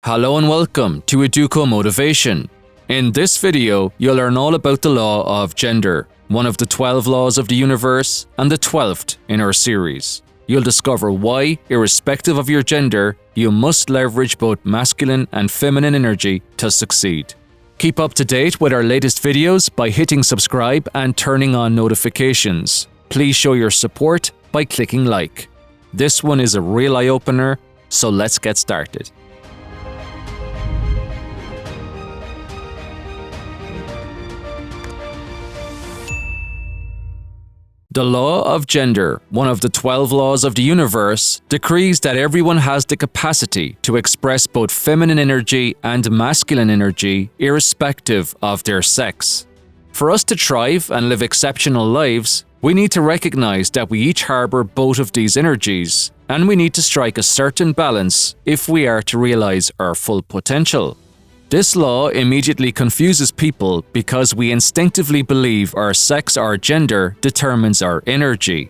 Hello and welcome to Educo Motivation. In this video, you'll learn all about the law of gender, one of the 12 laws of the universe and the 12th in our series. You'll discover why, irrespective of your gender, you must leverage both masculine and feminine energy to succeed. Keep up to date with our latest videos by hitting subscribe and turning on notifications. Please show your support by clicking like. This one is a real eye-opener, so let's get started. The law of gender, one of the 12 laws of the universe, decrees that everyone has the capacity to express both feminine energy and masculine energy, irrespective of their sex. For us to thrive and live exceptional lives, we need to recognize that we each harbor both of these energies, and we need to strike a certain balance if we are to realize our full potential. This law immediately confuses people because we instinctively believe our sex or gender determines our energy.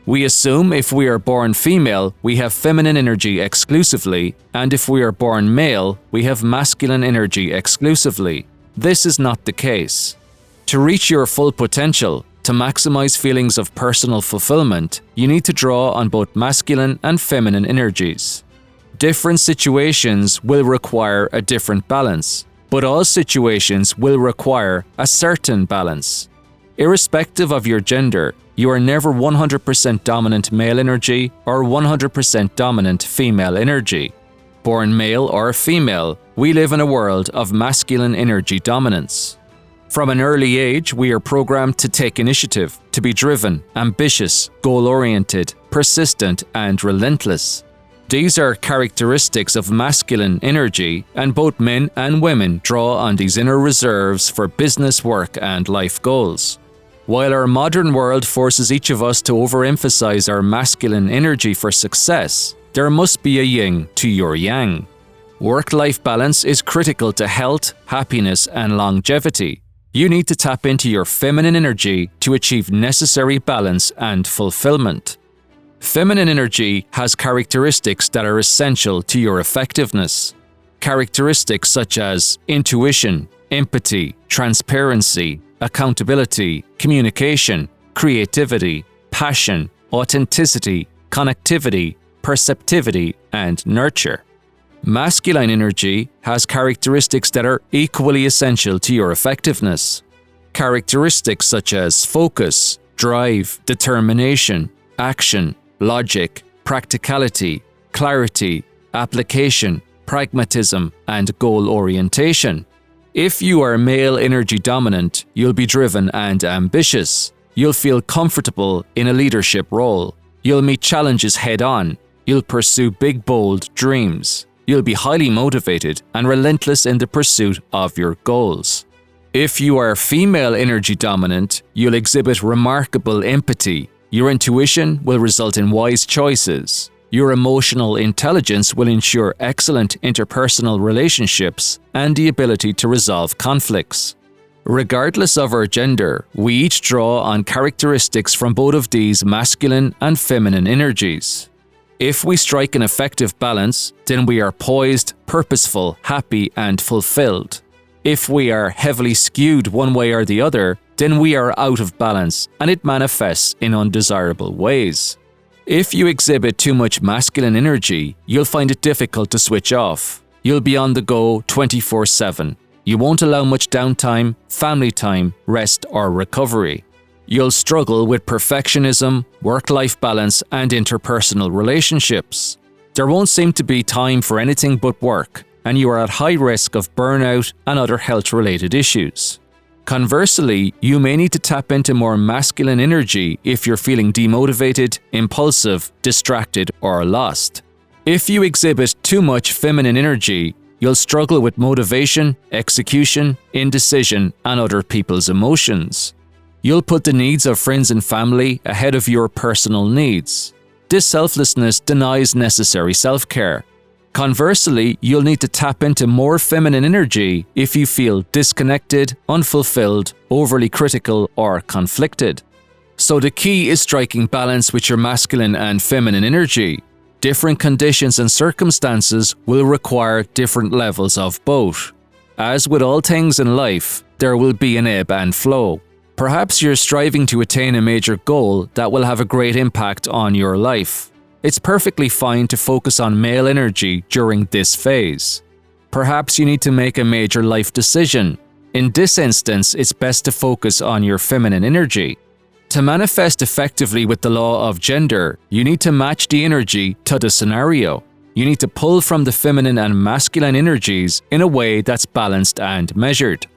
We assume if we are born female, we have feminine energy exclusively, and if we are born male, we have masculine energy exclusively. This is not the case. To reach your full potential, to maximize feelings of personal fulfillment, you need to draw on both masculine and feminine energies. Different situations will require a different balance, but all situations will require a certain balance. Irrespective of your gender, you are never 100% dominant male energy or 100% dominant female energy. Born male or female, we live in a world of masculine energy dominance. From an early age, we are programmed to take initiative, to be driven, ambitious, goal-oriented, persistent, and relentless. These are characteristics of masculine energy, and both men and women draw on these inner reserves for business work and life goals. While our modern world forces each of us to overemphasize our masculine energy for success, there must be a yin to your yang. Work-life balance is critical to health, happiness, and longevity. You need to tap into your feminine energy to achieve necessary balance and fulfillment. Feminine energy has characteristics that are essential to your effectiveness. Characteristics such as intuition, empathy, transparency, accountability, communication, creativity, passion, authenticity, connectivity, perceptivity, and nurture. Masculine energy has characteristics that are equally essential to your effectiveness. Characteristics such as focus, drive, determination, action, logic, practicality, clarity, application, pragmatism, and goal orientation. If you are male energy dominant, you'll be driven and ambitious. You'll feel comfortable in a leadership role. You'll meet challenges head-on. You'll pursue big, bold dreams. You'll be highly motivated and relentless in the pursuit of your goals. If you are female energy dominant, you'll exhibit remarkable empathy. Your intuition will result in wise choices. Your emotional intelligence will ensure excellent interpersonal relationships and the ability to resolve conflicts. Regardless of our gender, we each draw on characteristics from both of these masculine and feminine energies. If we strike an effective balance, then we are poised, purposeful, happy, and fulfilled. If we are heavily skewed one way or the other, then we are out of balance and it manifests in undesirable ways. If you exhibit too much masculine energy, you'll find it difficult to switch off. You'll be on the go 24/7. You won't allow much downtime, family time, rest, or recovery. You'll struggle with perfectionism, work-life balance, and interpersonal relationships. There won't seem to be time for anything but work, and you are at high risk of burnout and other health-related issues. Conversely, you may need to tap into more masculine energy if you're feeling demotivated, impulsive, distracted, or lost. If you exhibit too much feminine energy, you'll struggle with motivation, execution, indecision, and other people's emotions. You'll put the needs of friends and family ahead of your personal needs. This selflessness denies necessary self-care. Conversely, you'll need to tap into more feminine energy if you feel disconnected, unfulfilled, overly critical, or conflicted. So the key is striking balance with your masculine and feminine energy. Different conditions and circumstances will require different levels of both. As with all things in life, there will be an ebb and flow. Perhaps you're striving to attain a major goal that will have a great impact on your life. It's perfectly fine to focus on male energy during this phase. Perhaps you need to make a major life decision. In this instance, it's best to focus on your feminine energy. To manifest effectively with the law of gender, you need to match the energy to the scenario. You need to pull from the feminine and masculine energies in a way that's balanced and measured.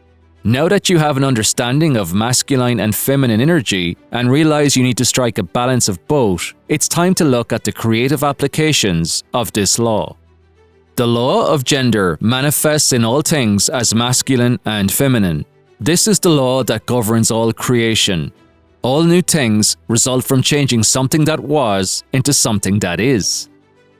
Now that you have an understanding of masculine and feminine energy and realize you need to strike a balance of both, it's time to look at the creative applications of this law. The law of gender manifests in all things as masculine and feminine. This is the law that governs all creation. All new things result from changing something that was into something that is.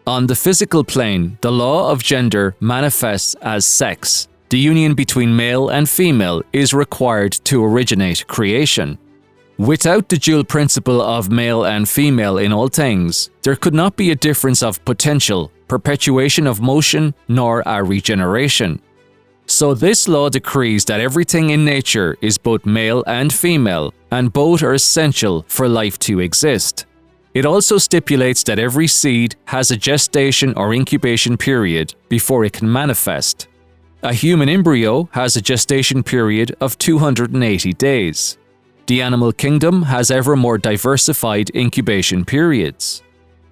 On the physical plane, the law of gender manifests as sex. The union between male and female is required to originate creation. Without the dual principle of male and female in all things, there could not be a difference of potential, perpetuation of motion, nor a regeneration. So this law decrees that everything in nature is both male and female, and both are essential for life to exist. It also stipulates that every seed has a gestation or incubation period before it can manifest. A human embryo has a gestation period of 280 days. The animal kingdom has ever more diversified incubation periods.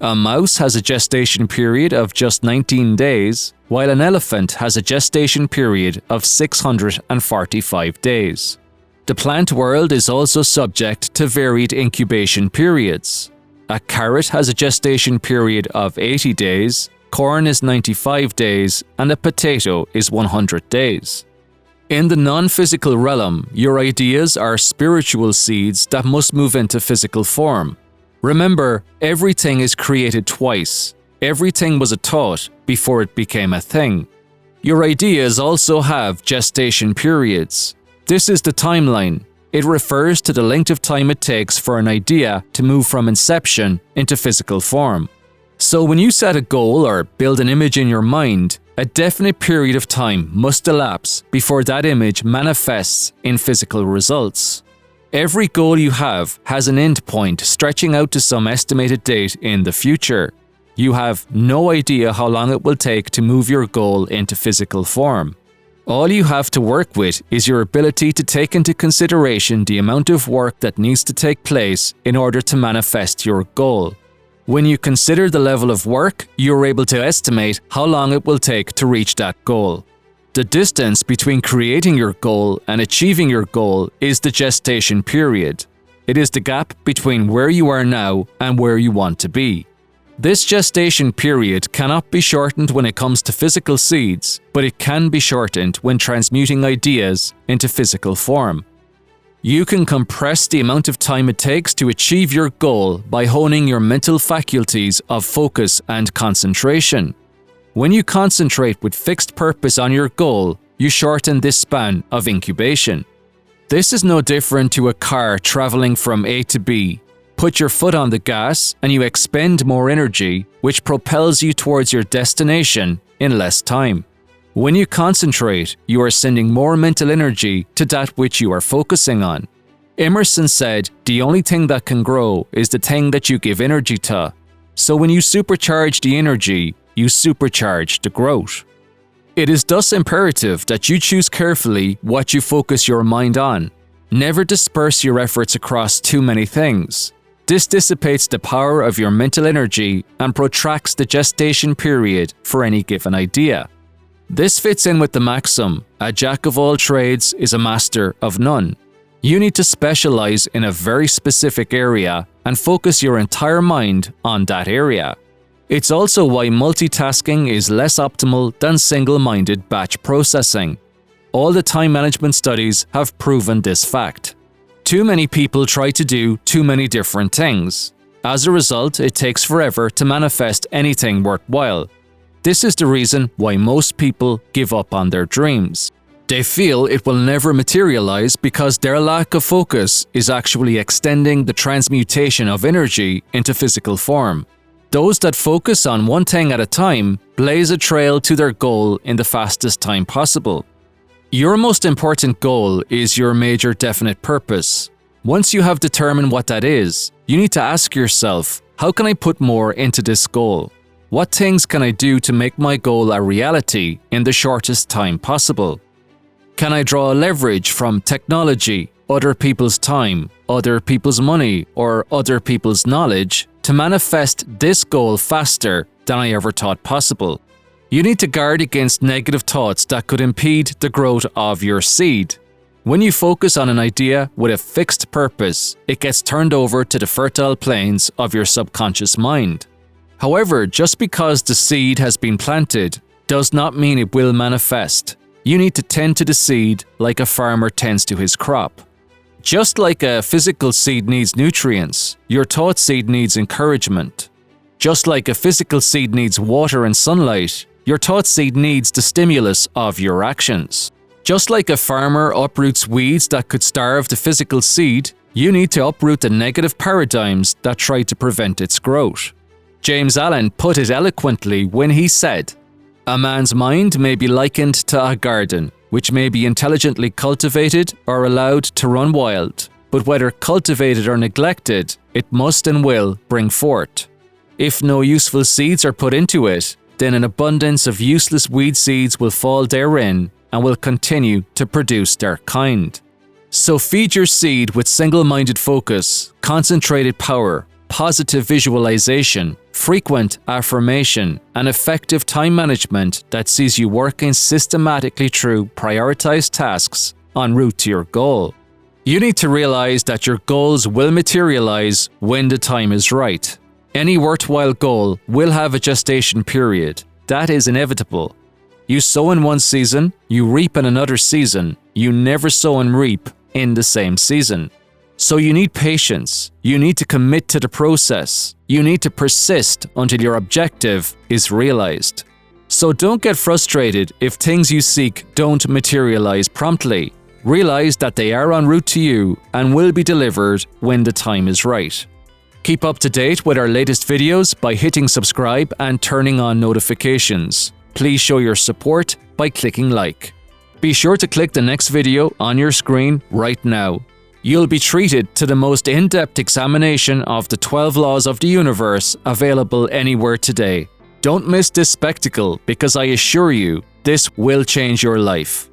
A mouse has a gestation period of just 19 days, while an elephant has a gestation period of 645 days. The plant world is also subject to varied incubation periods. A carrot has a gestation period of 80 days, corn is 95 days, and a potato is 100 days. In the non-physical realm, your ideas are spiritual seeds that must move into physical form. Remember, everything is created twice. Everything was a thought before it became a thing. Your ideas also have gestation periods. This is the timeline. It refers to the length of time it takes for an idea to move from inception into physical form. So when you set a goal or build an image in your mind, a definite period of time must elapse before that image manifests in physical results. Every goal you have has an end point stretching out to some estimated date in the future. You have no idea how long it will take to move your goal into physical form. All you have to work with is your ability to take into consideration the amount of work that needs to take place in order to manifest your goal. When you consider the level of work, you're able to estimate how long it will take to reach that goal. The distance between creating your goal and achieving your goal is the gestation period. It is the gap between where you are now and where you want to be. This gestation period cannot be shortened when it comes to physical seeds, but it can be shortened when transmuting ideas into physical form. You can compress the amount of time it takes to achieve your goal by honing your mental faculties of focus and concentration. When you concentrate with fixed purpose on your goal, you shorten this span of incubation. This is no different to a car traveling from A to B. Put your foot on the gas and you expend more energy, which propels you towards your destination in less time. When you concentrate, you are sending more mental energy to that which you are focusing on. Emerson said, "The only thing that can grow is the thing that you give energy to." So when you supercharge the energy, you supercharge the growth. It is thus imperative that you choose carefully what you focus your mind on. Never disperse your efforts across too many things. This dissipates the power of your mental energy and protracts the gestation period for any given idea. This fits in with the maxim, "A jack of all trades is a master of none." You need to specialize in a very specific area and focus your entire mind on that area. It's also why multitasking is less optimal than single-minded batch processing. All the time management studies have proven this fact. Too many people try to do too many different things. As a result, it takes forever to manifest anything worthwhile. This is the reason why most people give up on their dreams. They feel it will never materialize because their lack of focus is actually extending the transmutation of energy into physical form. Those that focus on one thing at a time blaze a trail to their goal in the fastest time possible. Your most important goal is your major definite purpose. Once you have determined what that is, you need to ask yourself, how can I put more into this goal? What things can I do to make my goal a reality in the shortest time possible? Can I draw leverage from technology, other people's time, other people's money, or other people's knowledge to manifest this goal faster than I ever thought possible? You need to guard against negative thoughts that could impede the growth of your seed. When you focus on an idea with a fixed purpose, it gets turned over to the fertile plains of your subconscious mind. However, just because the seed has been planted does not mean it will manifest. You need to tend to the seed like a farmer tends to his crop. Just like a physical seed needs nutrients, your thought seed needs encouragement. Just like a physical seed needs water and sunlight, your thought seed needs the stimulus of your actions. Just like a farmer uproots weeds that could starve the physical seed, you need to uproot the negative paradigms that try to prevent its growth. James Allen put it eloquently when he said, "A man's mind may be likened to a garden, which may be intelligently cultivated or allowed to run wild, but whether cultivated or neglected, it must and will bring forth. If no useful seeds are put into it, then an abundance of useless weed seeds will fall therein and will continue to produce their kind." So feed your seed with single-minded focus, concentrated power, positive visualization, frequent affirmation, and effective time management that sees you working systematically through prioritized tasks en route to your goal. You need to realize that your goals will materialize when the time is right. Any worthwhile goal will have a gestation period. That is inevitable. You sow in one season, you reap in another season. You never sow and reap in the same season. So you need patience. You need to commit to the process. You need to persist until your objective is realized. So don't get frustrated if things you seek don't materialize promptly. Realize that they are en route to you and will be delivered when the time is right. Keep up to date with our latest videos by hitting subscribe and turning on notifications. Please show your support by clicking like. Be sure to click the next video on your screen right now. You'll be treated to the most in-depth examination of the 12 laws of the universe available anywhere today. Don't miss this spectacle because I assure you, this will change your life.